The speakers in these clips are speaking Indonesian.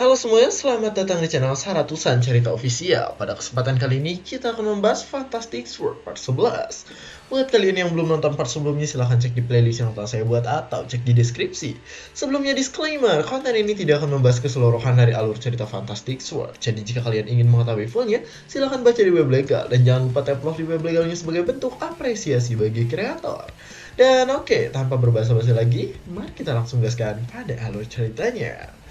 Halo semuanya, selamat datang di channel Saratusan Cerita Official. Pada kesempatan kali ini, kita akan membahas Fantastic Sword Part 11. Buat kalian yang belum nonton part sebelumnya, silahkan cek di playlist yang telah saya buat atau cek di deskripsi. Sebelumnya disclaimer, konten ini tidak akan membahas keseluruhan dari alur cerita Fantastic Sword. Jadi jika kalian ingin mengetahui fullnya, silahkan baca di web legal. Dan jangan lupa tap love di web legalnya sebagai bentuk apresiasi bagi kreator. Dan oke, tanpa berbahasa-basi lagi, mari kita langsung gaskan pada alur ceritanya.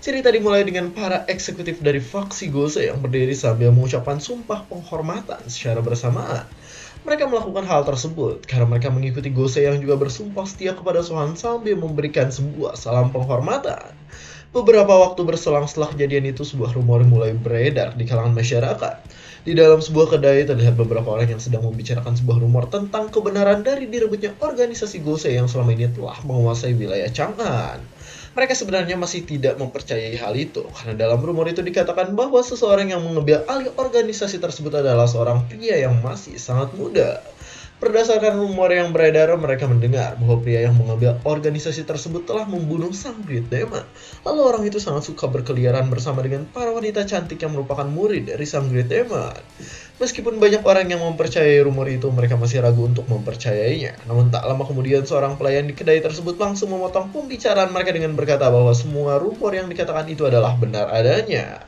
Cerita dimulai dengan para eksekutif dari faksi Gose yang berdiri sambil mengucapkan sumpah penghormatan secara bersamaan. Mereka melakukan hal tersebut karena mereka mengikuti Gose yang juga bersumpah setia kepada Sohan sambil memberikan sebuah salam penghormatan. Beberapa waktu berselang setelah kejadian itu, sebuah rumor mulai beredar di kalangan masyarakat. Di dalam sebuah kedai terlihat beberapa orang yang sedang membicarakan sebuah rumor tentang kebenaran dari direbutnya organisasi Gose yang selama ini telah menguasai wilayah Chang'an. Mereka sebenarnya masih tidak mempercayai hal itu, karena dalam rumor itu dikatakan bahwa seseorang yang mengambil alih organisasi tersebut adalah seorang pria yang masih sangat muda. Berdasarkan rumor yang beredar, mereka mendengar bahwa pria yang mengambil organisasi tersebut telah membunuh sang Great Demon. Lalu orang itu sangat suka berkeliaran bersama dengan para wanita cantik yang merupakan murid dari sang Great Demon. Meskipun banyak orang yang mempercayai rumor itu, mereka masih ragu untuk mempercayainya. Namun tak lama kemudian, seorang pelayan di kedai tersebut langsung memotong pembicaraan mereka dengan berkata bahwa semua rumor yang dikatakan itu adalah benar adanya.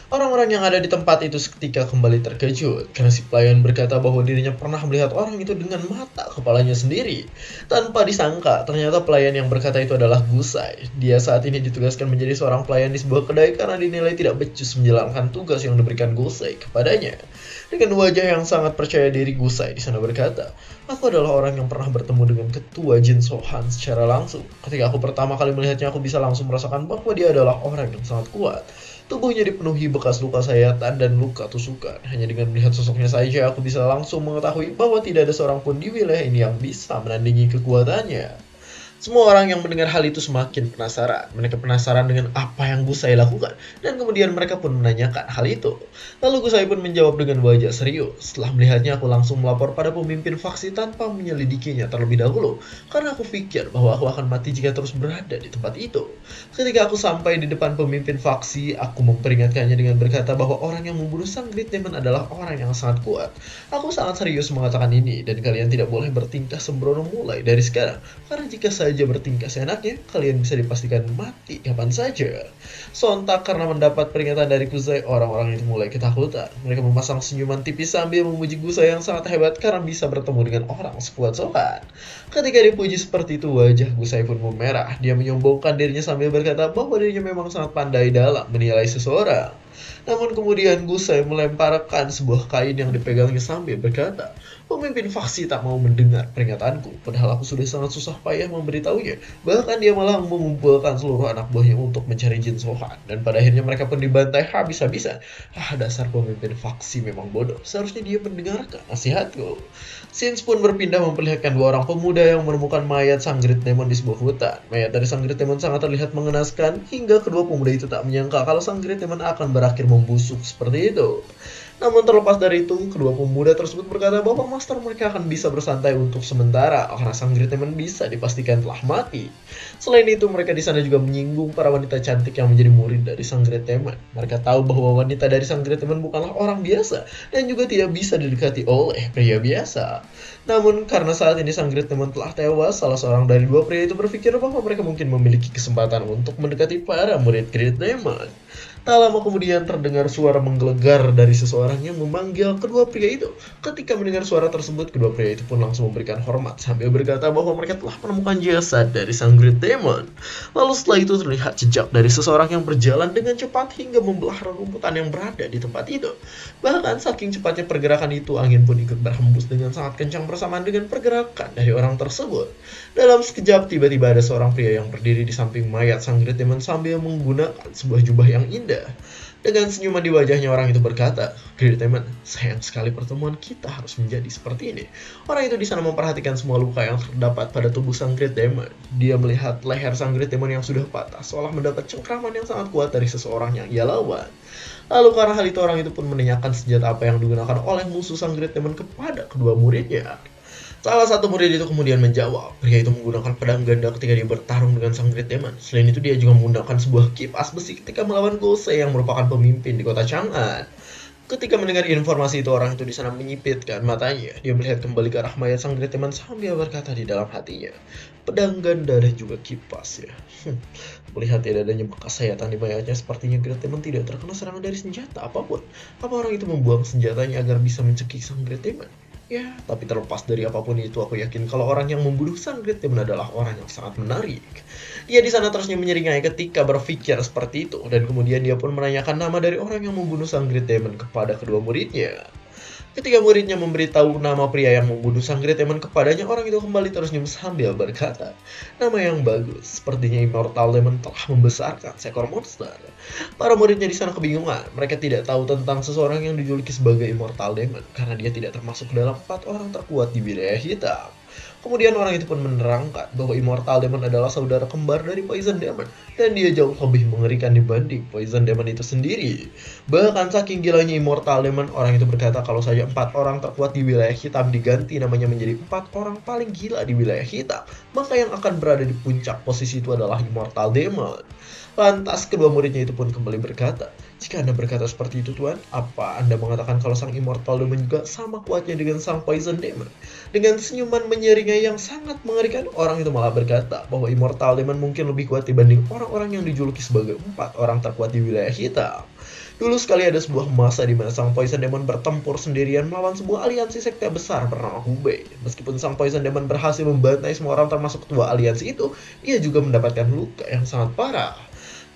Orang-orang yang ada di tempat itu seketika kembali terkejut karena si pelayan berkata bahwa dirinya pernah melihat orang itu dengan mata kepalanya sendiri. Tanpa disangka, ternyata pelayan yang berkata itu adalah Gusai. Dia saat ini ditugaskan menjadi seorang pelayan di sebuah kedai karena dinilai tidak becus menjalankan tugas yang diberikan Gusai kepadanya. Dengan wajah yang sangat percaya diri, Gusai di sana berkata, "Aku adalah orang yang pernah bertemu dengan ketua Jin Sohan secara langsung. Ketika aku pertama kali melihatnya, aku bisa langsung merasakan bahwa dia adalah orang yang sangat kuat. Tubuhnya dipenuhi bekas luka sayatan dan luka tusukan. Hanya dengan melihat sosoknya saja, aku bisa langsung mengetahui bahwa tidak ada seorang pun di wilayah ini yang bisa menandingi kekuatannya." Semua orang yang mendengar hal itu semakin penasaran. Mereka penasaran dengan apa yang Gusai lakukan, dan kemudian mereka pun menanyakan hal itu. Lalu Gusai pun menjawab dengan wajah serius, "Setelah melihatnya, aku langsung melapor pada pemimpin faksi tanpa menyelidikinya terlebih dahulu, karena aku pikir bahwa aku akan mati jika terus berada di tempat itu. Ketika aku sampai di depan pemimpin faksi, aku memperingatkannya dengan berkata bahwa orang yang membunuh sang Great Demon adalah orang yang sangat kuat. Aku sangat serius mengatakan ini, dan kalian tidak boleh bertingkah sembrono mulai dari sekarang, karena jika saja bertingkah seenaknya, kalian bisa dipastikan mati kapan saja." Sontak karena mendapat peringatan dari Gusai, orang-orang itu mulai ketakutan. Mereka memasang senyuman tipis sambil memuji Gusai yang sangat hebat karena bisa bertemu dengan orang sekuat Sohan. Ketika dipuji seperti itu, wajah Gusai pun memerah. Dia menyombongkan dirinya sambil berkata bahwa dirinya memang sangat pandai dalam menilai seseorang. Namun kemudian Gusai melemparkan sebuah kain yang dipegangnya sambil berkata, "Pemimpin faksi tak mau mendengar peringatanku, padahal aku sudah sangat susah payah memberitahunya. Bahkan dia malah mengumpulkan seluruh anak buahnya untuk mencari Jin Sohan, dan pada akhirnya mereka pun dibantai habis-habisan. Dasar pemimpin faksi memang bodoh, seharusnya dia mendengarkan nasihatku." Scenes pun berpindah memperlihatkan dua orang pemuda yang menemukan mayat sang Great Demon di sebuah hutan. Mayat dari sang Great Demon sangat terlihat mengenaskan, hingga kedua pemuda itu tak menyangka kalau sang Great Demon akan berakhir membusuk seperti itu. Namun terlepas dari itu, kedua pemuda tersebut berkata bahwa master mereka akan bisa bersantai untuk sementara karena sang Great Demon bisa dipastikan telah mati. Selain itu, mereka di sana juga menyinggung para wanita cantik yang menjadi murid dari sang Great Demon. Mereka tahu bahwa wanita dari sang Great Demon bukanlah orang biasa dan juga tidak bisa didekati oleh pria biasa. Namun karena saat ini sang Great Demon telah tewas, salah seorang dari dua pria itu berpikir bahwa mereka mungkin memiliki kesempatan untuk mendekati para murid Great Demon. Tak lama kemudian terdengar suara menggelegar dari seseorang yang memanggil kedua pria itu. Ketika mendengar suara tersebut, kedua pria itu pun langsung memberikan hormat sambil berkata bahwa mereka telah menemukan jasad dari sang Great Demon. Lalu setelah itu terlihat jejak dari seseorang yang berjalan dengan cepat hingga membelah rerumputan yang berada di tempat itu. Bahkan saking cepatnya pergerakan itu, angin pun ikut berhembus dengan sangat kencang bersamaan dengan pergerakan dari orang tersebut. Dalam sekejap, tiba-tiba ada seorang pria yang berdiri di samping mayat sang Great Demon sambil menggunakan sebuah jubah yang indah. Dengan senyuman di wajahnya, orang itu berkata, "Great Demon, sayang sekali pertemuan kita harus menjadi seperti ini." Orang itu di sana memperhatikan semua luka yang terdapat pada tubuh sang Great Demon. Dia melihat leher sang Great Demon yang sudah patah, seolah mendapat cengkraman yang sangat kuat dari seseorang yang ia lawan. Lalu karena hal itu, orang itu pun menanyakan senjata apa yang digunakan oleh musuh sang Great Demon kepada kedua muridnya. Salah satu murid itu kemudian menjawab, pria itu menggunakan pedang ganda ketika dia bertarung dengan sang Great Demon. Selain itu dia juga menggunakan sebuah kipas besi ketika melawan Gosei yang merupakan pemimpin di kota Chang'an. Ketika mendengar informasi itu, orang itu di sana menyipitkan matanya. Dia melihat kembali ke arah mayat sang Great Demon sambil berkata di dalam hatinya, pedang ganda dan juga kipas ya. Melihat tidak adanya bekas sayatan di mayatnya, sepertinya Great Demon tidak terkena serangan dari senjata apapun. Apa orang itu membuang senjatanya agar bisa mencekik sang Great Demon? Ya, tapi terlepas dari apapun itu, aku yakin kalau orang yang membunuh sang Great Demon adalah orang yang sangat menarik. Dia di sana terusnya menyeringai ketika berpikir seperti itu, dan kemudian dia pun menanyakan nama dari orang yang membunuh sang Great Demon kepada kedua muridnya. Ketika muridnya memberitahu nama pria yang membunuh sang Great Demon kepadanya, orang itu kembali tersenyum sambil berkata, nama yang bagus, sepertinya Immortal Demon telah membesarkan seekor monster. Para muridnya di sana kebingungan, mereka tidak tahu tentang seseorang yang dijuluki sebagai Immortal Demon, karena dia tidak termasuk dalam 4 orang terkuat di wilayah hitam. Kemudian orang itu pun menerangkan bahwa Immortal Demon adalah saudara kembar dari Poison Demon, dan dia jauh lebih mengerikan dibanding Poison Demon itu sendiri. Bahkan saking gilanya Immortal Demon, orang itu berkata kalau saja 4 orang terkuat di wilayah hitam diganti namanya menjadi 4 orang paling gila di wilayah hitam, maka yang akan berada di puncak posisi itu adalah Immortal Demon. Lantas kedua muridnya itu pun kembali berkata, jika Anda berkata seperti itu Tuan, apa Anda mengatakan kalau sang Immortal Demon juga sama kuatnya dengan sang Poison Demon? Dengan senyuman menyeringai yang sangat mengerikan, orang itu malah berkata bahwa Immortal Demon mungkin lebih kuat dibanding orang-orang yang dijuluki sebagai 4 orang terkuat di wilayah hitam. Dulu sekali ada sebuah masa di mana sang Poison Demon bertempur sendirian melawan sebuah aliansi sekte besar bernama Hubei. Meskipun sang Poison Demon berhasil membantai semua orang termasuk ketua aliansi itu, dia juga mendapatkan luka yang sangat parah.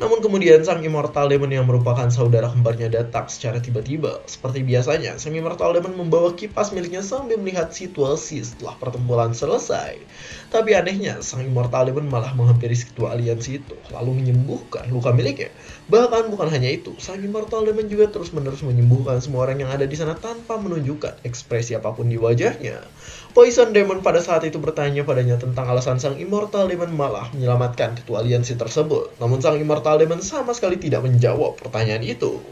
Namun kemudian sang Immortal Demon yang merupakan saudara kembarnya datang secara tiba-tiba. Seperti biasanya, sang Immortal Demon membawa kipas miliknya sambil melihat situasi setelah pertempuran selesai. Tapi anehnya, sang Immortal Demon malah menghampiri ketua aliansi itu, lalu menyembuhkan luka miliknya. Bahkan bukan hanya itu, sang Immortal Demon juga terus-menerus menyembuhkan semua orang yang ada di sana tanpa menunjukkan ekspresi apapun di wajahnya. Poison Demon pada saat itu bertanya padanya tentang alasan sang Immortal Demon malah menyelamatkan ketua aliansi tersebut. Namun sang Immortal Demon sama sekali tidak menjawab pertanyaan itu.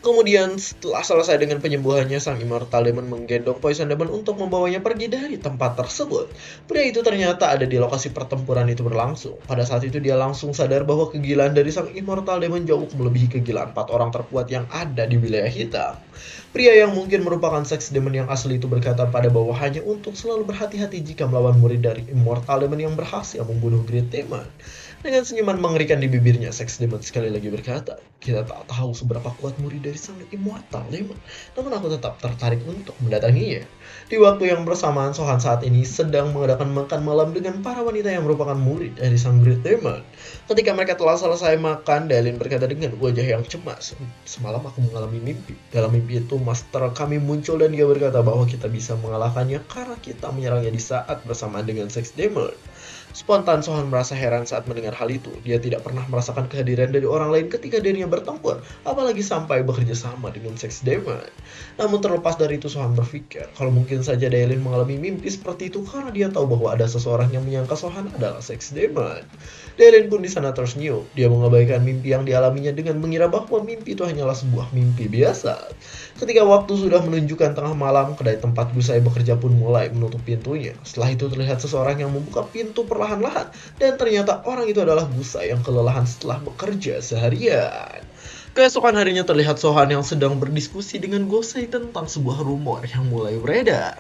Kemudian setelah selesai dengan penyembuhannya, sang Immortal Demon menggendong Poison Demon untuk membawanya pergi dari tempat tersebut. Pria itu ternyata ada di lokasi pertempuran itu berlangsung. Pada saat itu dia langsung sadar bahwa kegilaan dari sang Immortal Demon jauh melebihi kegilaan 4 orang terkuat yang ada di wilayah hitam. Pria yang mungkin merupakan Sex Demon yang asli itu berkata pada bawahannya untuk selalu berhati-hati jika melawan murid dari Immortal Demon yang berhasil membunuh Great Demon. Dengan senyuman mengerikan di bibirnya, Sex Demon sekali lagi berkata, kita tak tahu seberapa kuat murid dari sang Immortal Demon, namun aku tetap tertarik untuk mendatanginya. Di waktu yang bersamaan, Sohan saat ini sedang mengadakan makan malam dengan para wanita yang merupakan murid dari sang Great Demon. Ketika mereka telah selesai makan, Dailin berkata dengan wajah yang cemas, semalam aku mengalami mimpi. Dalam mimpi itu, Master kami muncul dan dia berkata bahwa kita bisa mengalahkannya karena kita menyerangnya di saat bersamaan dengan Sex Demon. Spontan Sohan merasa heran saat mendengar hal itu. Dia tidak pernah merasakan kehadiran dari orang lain ketika dirinya bertempur, apalagi sampai bekerja sama dengan Sex Demon. Namun terlepas dari itu, Sohan berpikir kalau mungkin saja Dailin mengalami mimpi seperti itu karena dia tahu bahwa ada seseorang yang menyangka Sohan adalah Sex Demon. Dailin pun di sana tersenyum. Dia mengabaikan mimpi yang dialaminya dengan mengira bahwa mimpi itu hanyalah sebuah mimpi biasa. Ketika waktu sudah menunjukkan tengah malam, kedai tempat Gusai bekerja pun mulai menutup pintunya. Setelah itu terlihat seseorang yang membuka pintu perlahan-lahan, dan ternyata orang itu adalah Gusai yang kelelahan setelah bekerja seharian. Keesokan harinya terlihat Sohan yang sedang berdiskusi dengan Gosei tentang sebuah rumor yang mulai beredar.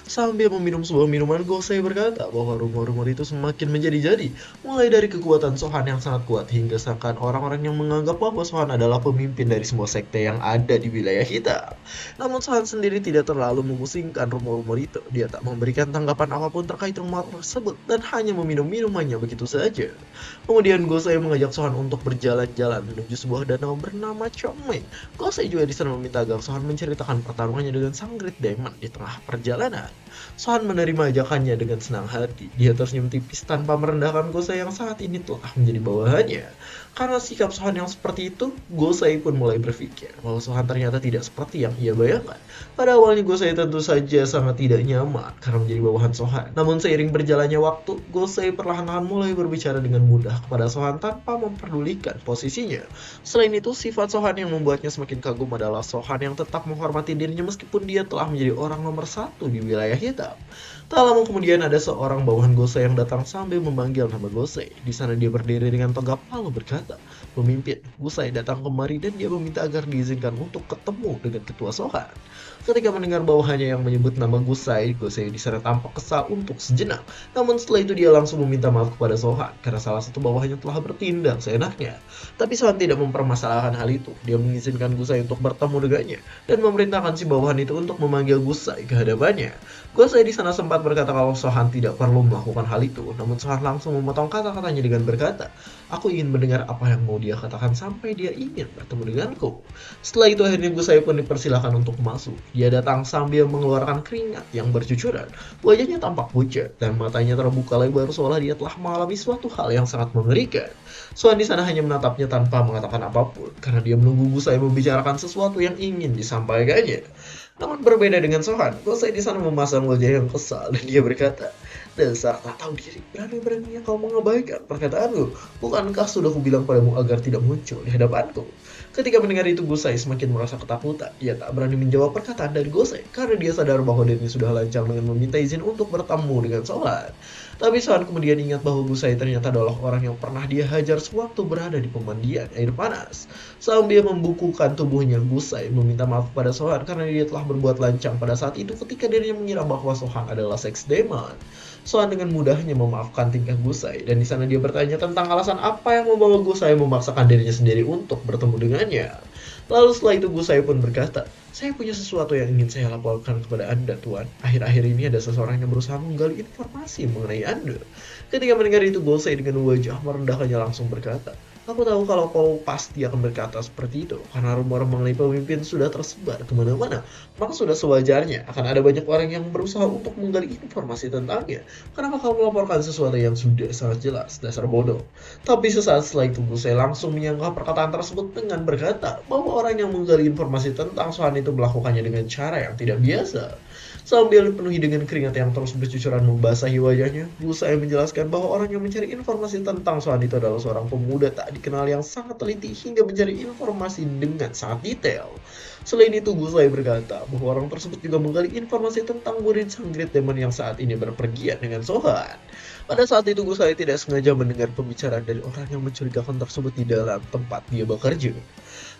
Sambil meminum sebuah minuman, Gosei berkata bahwa rumor-rumor itu semakin menjadi-jadi, mulai dari kekuatan Sohan yang sangat kuat hingga seakan orang-orang yang menganggap bahwa Sohan adalah pemimpin dari semua sekte yang ada di wilayah hitam. Namun Sohan sendiri tidak terlalu memusingkan rumor-rumor itu. Dia tak memberikan tanggapan apapun terkait rumor tersebut dan hanya meminum minumannya begitu saja. Kemudian Gosei mengajak Sohan untuk berjalan-jalan menuju sebuah danau bernama Chongmei. Gosei juga di sana meminta agar Sohan menceritakan pertarungannya dengan sang Great Demon di tengah perjalanan. Sohan menerima ajakannya dengan senang hati. Dia tersenyum tipis tanpa merendahkan Gosei yang saat ini telah menjadi bawahannya. Karena sikap Sohan yang seperti itu, Gosei pun mulai berpikir bahwa Sohan ternyata tidak seperti yang ia bayangkan. Pada awalnya Gosei tentu saja sangat tidak nyaman karena menjadi bawahan Sohan. Namun seiring berjalannya waktu, Gosei perlahan-lahan mulai berbicara dengan mudah kepada Sohan tanpa memperdulikan posisinya. Selain itu, Sifat Sohan yang membuatnya semakin kagum adalah Sohan yang tetap menghormati dirinya meskipun dia telah menjadi orang nomor satu di wilayah hitam. Tak lama kemudian ada seorang bawahan Gosei yang datang sambil memanggil nama Gosei. Di sana dia berdiri dengan tegap lalu berkata, "Pemimpin, Gosei datang kemari dan dia meminta agar diizinkan untuk ketemu dengan ketua Sohan." Ketika mendengar bawahannya yang menyebut nama Gosei di sana tampak kesal untuk sejenak. Namun setelah itu dia langsung meminta maaf kepada Sohan karena salah satu bawahannya telah bertindak seenaknya. Tapi Sohan tidak mempermasalahkan hal itu. Dia mengizinkan Gosei untuk bertemu dengannya dan memerintahkan si bawahan itu untuk memanggil Gosei ke hadapannya. Gosei di sana sempat berkata kalau Sohan tidak perlu melakukan hal itu, namun Sohan langsung memotong kata-katanya dengan berkata, "Aku ingin mendengar apa yang mau dia katakan sampai dia ingin bertemu denganku." Setelah itu akhirnya Gosei pun dipersilahkan untuk masuk. Dia datang sambil mengeluarkan keringat yang bercucuran. Wajahnya tampak pucat dan matanya terbuka lebar seolah dia telah mengalami suatu hal yang sangat mengerikan. Sohan di sana hanya menatapnya tanpa mengatakan apapun karena dia menunggu Gosei membicarakan sesuatu yang ingin disampaikannya. Namun berbeda dengan Sohan, Gosei di sana memasang wajah yang kesal dan dia berkata, "Dasar tak tahu diri, berani-beraninya kau mengabaikan perkataanku. Bukankah sudah kubilang padamu agar tidak muncul di hadapanku?" Ketika mendengar itu Gosei semakin merasa ketakutan. Dia tak berani menjawab perkataan dari Gosei karena dia sadar bahwa dirinya sudah lancang dengan meminta izin untuk bertemu dengan Sohan. Tapi Sohan kemudian ingat bahwa Gosei ternyata adalah orang yang pernah dia hajar sewaktu berada di pemandian air panas. Sambil membukukan tubuhnya, Gosei meminta maaf kepada Sohan karena dia telah berbuat lancang pada saat itu ketika dirinya mengira bahwa Sohan adalah seks demon. Sohan dengan mudahnya memaafkan tingkah Gosei dan di sana dia bertanya tentang alasan apa yang membawa Gosei memaksakan dirinya sendiri untuk bertemu dengannya. Lalu setelah itu Gosei pun berkata, "Saya punya sesuatu yang ingin saya laporkan kepada Anda, Tuan. Akhir-akhir ini ada seseorang yang berusaha menggali informasi mengenai Anda." Ketika mendengar itu Gosei dengan wajah merendahkannya langsung berkata, "Aku tahu kalau kau pasti akan berkata seperti itu, karena rumor mengenai pemimpin sudah tersebar kemana-mana. Maka sudah sewajarnya akan ada banyak orang yang berusaha untuk menggali informasi tentangnya. Kenapa kau melaporkan sesuatu yang sudah sangat jelas, dasar bodoh?" Tapi sesaat setelah itu Gosei langsung menyanggah perkataan tersebut dengan berkata bahwa orang yang menggali informasi tentang Sohan itu melakukannya dengan cara yang tidak biasa. Sambil dipenuhi dengan keringat yang terus bercucuran membasahi wajahnya, Gosei menjelaskan bahwa orang yang mencari informasi tentang Sohan itu adalah seorang pemuda tak dikenal yang sangat teliti hingga mencari informasi dengan sangat detail. Selain itu, Gosei berkata bahwa orang tersebut juga menggali informasi tentang murid sang Great Demon yang saat ini berpergian dengan Sohan. Pada saat itu Gosei tidak sengaja mendengar pembicaraan dari orang yang mencurigakan tersebut di dalam tempat dia bekerja.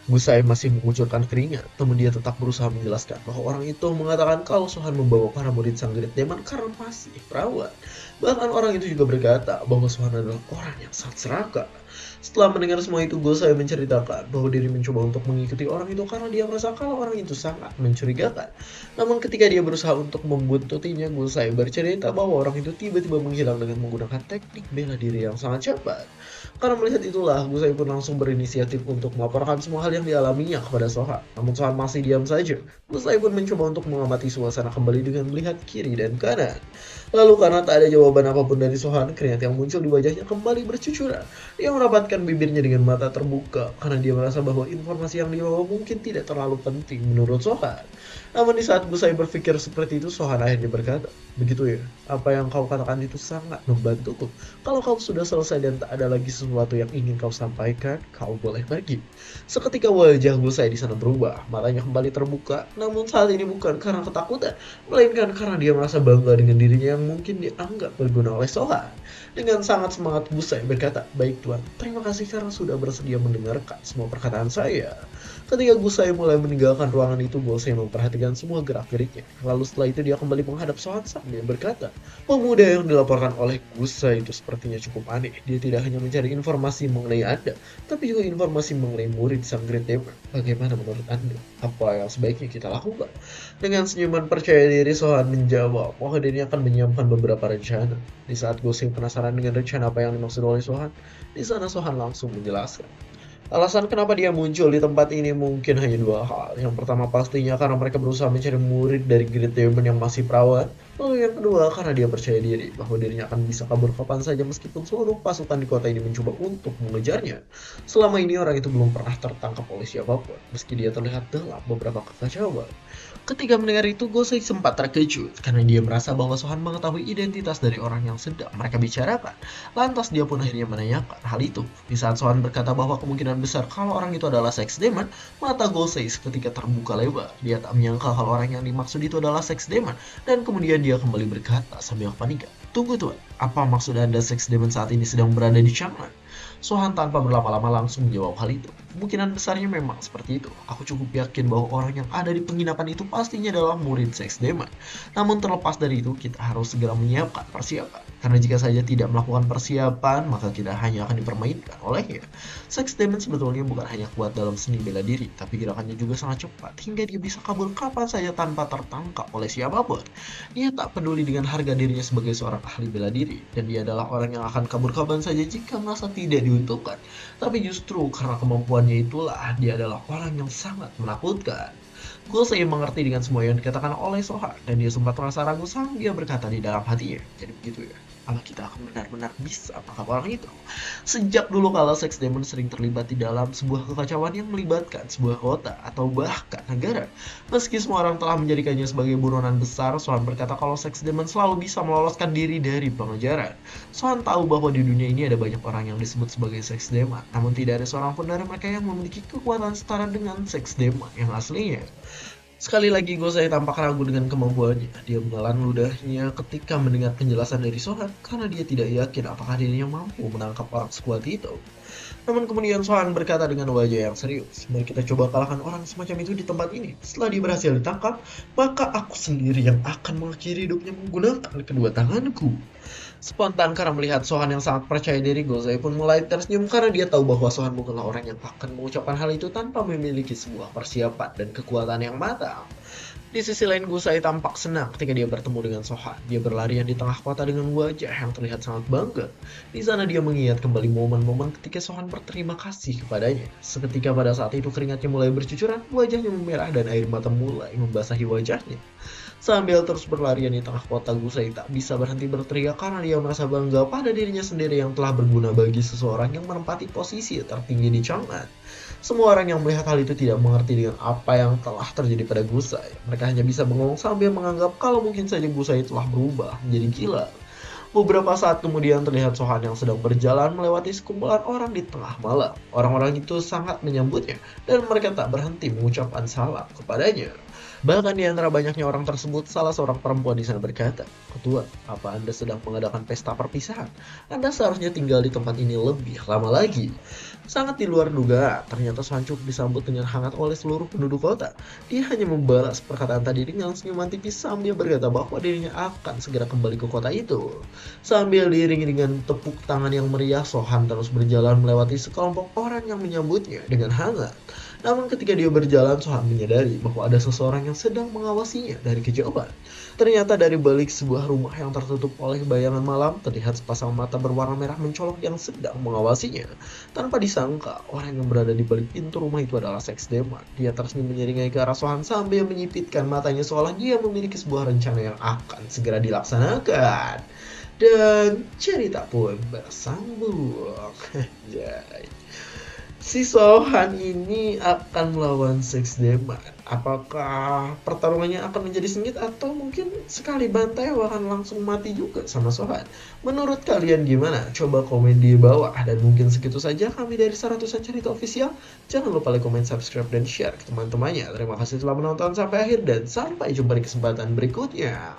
Gosei masih mengucurkan keringat, namun dia tetap berusaha menjelaskan bahwa orang itu mengatakan kalau Sohan membawa para murid sang Great Demon karena masih perawat. Bahkan orang itu juga berkata bahwa Sohan adalah orang yang sangat serakah. Setelah mendengar semua itu, Gosei menceritakan bahwa diri mencoba untuk mengikuti orang itu karena dia merasa kalau orang itu sangat mencurigakan. Namun ketika dia berusaha untuk membuntutinya, Gosei bercerita bahwa orang itu tiba-tiba menghilang dengan menggunakan teknik bela diri yang sangat cepat. Karena melihat itulah, Gosei pun langsung berinisiatif untuk melaporkan semua hal yang dialaminya kepada Sohan. Namun Sohan masih diam saja. Gosei pun mencoba untuk mengamati suasana kembali dengan melihat kiri dan kanan. Lalu karena tak ada jawaban apapun dari Sohan, keringat yang muncul di wajahnya kembali bercucuran. Dia merapatkan bibirnya dengan mata terbuka karena dia merasa bahwa informasi yang dibawa mungkin tidak terlalu penting menurut Sohan. Namun di saat Gosei berpikir seperti itu, Sohan akhirnya berkata, "Begitu ya, apa yang kau katakan itu sangat membantuku. Kalau kau sudah selesai dan tak ada lagi sesuatu yang ingin kau sampaikan, kau boleh pergi." Seketika wajah Gosei di sana berubah, matanya kembali terbuka, namun saat ini bukan karena ketakutan, melainkan karena dia merasa bangga dengan dirinya yang mungkin dianggap berguna oleh Sohan. Dengan sangat semangat Gosei berkata, "Baik Tuan, terima kasih karena sudah bersedia mendengarkan semua perkataan saya." Ketika Gosei mulai meninggalkan ruangan itu, Gosei memperhatikan semua gerak-geriknya. Lalu setelah itu dia kembali menghadap Sohan sambil berkata, "Pemuda yang dilaporkan oleh Gosei itu sepertinya cukup aneh. Dia tidak hanya mencari informasi mengenai Anda, tapi juga informasi mengenai murid sang Great Demon. Bagaimana menurut Anda? Apa yang sebaiknya kita lakukan?" Dengan senyuman percaya diri, Sohan menjawab bahwa dirinya akan menyiapkan beberapa rencana. Di saat Gosei penasaran dengan rencana apa yang dimaksud oleh Sohan, di sana Sohan langsung menjelaskan. Alasan kenapa dia muncul di tempat ini mungkin hanya dua hal. Yang pertama pastinya karena mereka berusaha mencari murid dari Great Demon yang masih perawat. Lalu yang kedua karena dia percaya diri bahwa dirinya akan bisa kabur kapan saja meskipun seluruh pasukan di kota ini mencoba untuk mengejarnya. Selama ini orang itu belum pernah tertangkap oleh siapapun, meski dia terlihat dalam beberapa kekacauan. Ketika mendengar itu, Gosei sempat terkejut karena dia merasa bahwa Sohan mengetahui identitas dari orang yang sedang mereka bicarakan. Lantas dia pun akhirnya menanyakan hal itu. Di saat Sohan berkata bahwa kemungkinan besar kalau orang itu adalah sex demon, mata Gosei seketika terbuka lebar. Dia tak menyangka kalau orang yang dimaksud itu adalah sex demon, dan kemudian dia kembali berkata sambil panik, "Tunggu tuan, apa maksud Anda sex demon saat ini sedang berada di Chang'an?" Sohan tanpa berlama-lama langsung menjawab hal itu. Kemungkinan besarnya memang seperti itu. Aku cukup yakin bahwa orang yang ada di penginapan itu pastinya adalah murid sex demon. Namun terlepas dari itu, kita harus segera menyiapkan persiapan. Karena jika saja tidak melakukan persiapan, maka kita hanya akan dipermainkan olehnya. Sex demon sebetulnya bukan hanya kuat dalam seni bela diri, tapi gerakannya juga sangat cepat, hingga dia bisa kabur kapan saja tanpa tertangkap oleh siapapun. Dia tak peduli dengan harga dirinya sebagai seorang ahli bela diri, dan dia adalah orang yang akan kabur kapan saja jika merasa tidak diuntungkan. Tapi justru karena kemampuannya itulah, dia adalah orang yang sangat menakutkan. Gosei mengerti dengan semua yang dikatakan oleh Sohan, dan dia sempat merasa ragu saat dia berkata di dalam hatinya. Jadi begitu ya, apa kita akan benar-benar bisa menangkap orang itu? Sejak dulu kala sex demon sering terlibat di dalam sebuah kekacauan yang melibatkan sebuah kota atau bahkan negara. Meski semua orang telah menjadikannya sebagai buronan besar, Sohan berkata kalau sex demon selalu bisa meloloskan diri dari pengejaran. Sohan tahu bahwa di dunia ini ada banyak orang yang disebut sebagai sex demon, namun tidak ada seorang pun dari mereka yang memiliki kekuatan setara dengan sex demon yang aslinya. Sekali lagi Gosei tampak ragu dengan kemampuannya. Dia menelan ludahnya ketika mendengar penjelasan dari Sohan karena dia tidak yakin apakah dirinya mampu menangkap orang sekuat itu. Namun kemudian Sohan berkata dengan wajah yang serius, "Mari kita coba kalahkan orang semacam itu di tempat ini. Setelah dia berhasil ditangkap, maka aku sendiri yang akan mengakhiri hidupnya menggunakan kedua tanganku." Spontan karena melihat Sohan yang sangat percaya diri, Gosei pun mulai tersenyum karena dia tahu bahwa Sohan bukanlah orang yang akan mengucapkan hal itu tanpa memiliki sebuah persiapan dan kekuatan yang matang. Di sisi lain, Gosei tampak senang ketika dia bertemu dengan Sohan. Dia berlarian di tengah kota dengan wajah yang terlihat sangat bangga. Di sana dia mengingat kembali momen-momen ketika Sohan berterima kasih kepadanya. Seketika pada saat itu keringatnya mulai bercucuran, wajahnya memerah dan air mata mulai membasahi wajahnya. Sambil terus berlarian di tengah kota, Gosei tak bisa berhenti berteriak karena dia merasa bangga pada dirinya sendiri yang telah berguna bagi seseorang yang menempati posisi tertinggi di Chang'an. Semua orang yang melihat hal itu tidak mengerti dengan apa yang telah terjadi pada Gosei. Mereka hanya bisa bengong sambil menganggap kalau mungkin saja Gosei telah berubah menjadi gila. Beberapa saat kemudian terlihat Sohan yang sedang berjalan melewati sekumpulan orang di tengah malam. Orang-orang itu sangat menyambutnya dan mereka tak berhenti mengucapkan salam kepadanya. Bahkan di antara banyaknya orang tersebut, salah seorang perempuan di sana berkata, "Ketua, apa Anda sedang mengadakan pesta perpisahan? Anda seharusnya tinggal di tempat ini lebih lama lagi." Sangat di luar dugaan, ternyata Sohan cukup disambut dengan hangat oleh seluruh penduduk kota. Dia hanya membalas perkataan tadi dengan senyuman tipis sambil berkata bahwa dirinya akan segera kembali ke kota itu. Sambil diiringi dengan tepuk tangan yang meriah, Sohan terus berjalan melewati sekelompok orang yang menyambutnya dengan hangat. Namun ketika dia berjalan, Sohan menyadari bahwa ada seseorang yang sedang mengawasinya dari kejauhan. Ternyata dari balik sebuah rumah yang tertutup oleh bayangan malam, terlihat sepasang mata berwarna merah mencolok yang sedang mengawasinya. Tanpa disangka, orang yang berada di balik pintu rumah itu adalah sex demon. Dia tersenyum menyeringai ke arah Sohan sambil menyipitkan matanya seolah dia memiliki sebuah rencana yang akan segera dilaksanakan. Dan cerita pun bersambung. Jadi si Sohan ini akan melawan sex demon. Apakah pertarungannya akan menjadi sengit atau mungkin sekali bantai akan langsung mati juga sama Sohan? Menurut kalian gimana? Coba komen di bawah. Dan mungkin segitu saja kami dari Saratusan Cerita Official. Jangan lupa like, komen, subscribe, dan share ke teman-temannya. Terima kasih telah menonton sampai akhir dan sampai jumpa di kesempatan berikutnya.